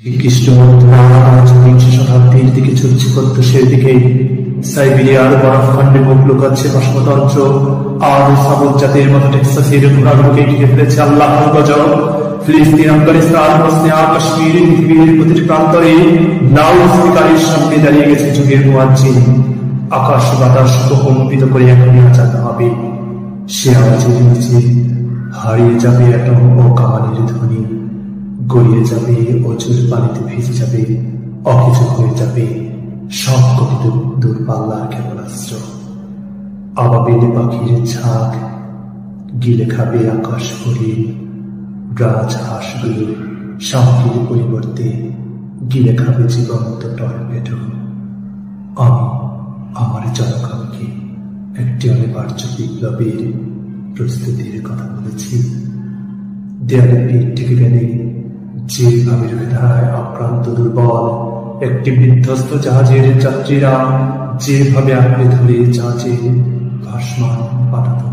খ্রিস্টমধ্যে আজ বিংশ শতাব্দীর দিকে ছুটছে প্রত্যুষের দিকে। সাইবেরিয়ার বরফখণ্ডে মুখ লুকাচ্ছে বাষ্পতন্ত্র, আর সাবুত জাতির মতো টেক্সাসের ঘোড়াগুলোকে ঘিরে ফেলেছে আল্লাহর গজব। ফিলিস্তিন, আফগানিস্তান, বসনিয়া, কাশ্মীর, পৃথিবীর প্রতিটি প্রান্তরে লাউড স্পিকারের সামনে দাঁড়িয়ে গেছে যুগের মুয়াজ্জিন। আকাশ বাতাস কম্পিত করে এখনই আজান হবে। সে আওয়াজের নিচে হারিয়ে যাবে অ্যাটম ও কামানের ধ্বনি, গড়িয়ে যাবে অজুর পানিতে ভেসে যাবে, অকেজো হয়ে যাবে সব কথিত দূরপাল্লার ক্ষেপণাস্ত্র। আবাবিল পাখির ঝাঁক গিলে খাবে আকাশ হরিণ, রাজহাঁসগুলো শান্তির পরিবর্তে গিলে খাবে জীবন্ত টর্পেডো। আমি আমার জনগণকে একটি অনিবার্য বিপ্লবের প্রস্তুতির কথা বলেছি। দেয়ালে পিঠ ঠেকে গেলে যেভাবে রুখে দাঁড়ায় আক্রান্ত দুর্বল, একটি বিধ্বস্ত জাহাজের যাত্রীরা যেভাবে আঁকড়ে ধরে জাহাজের ভাসমান পাঠাতো।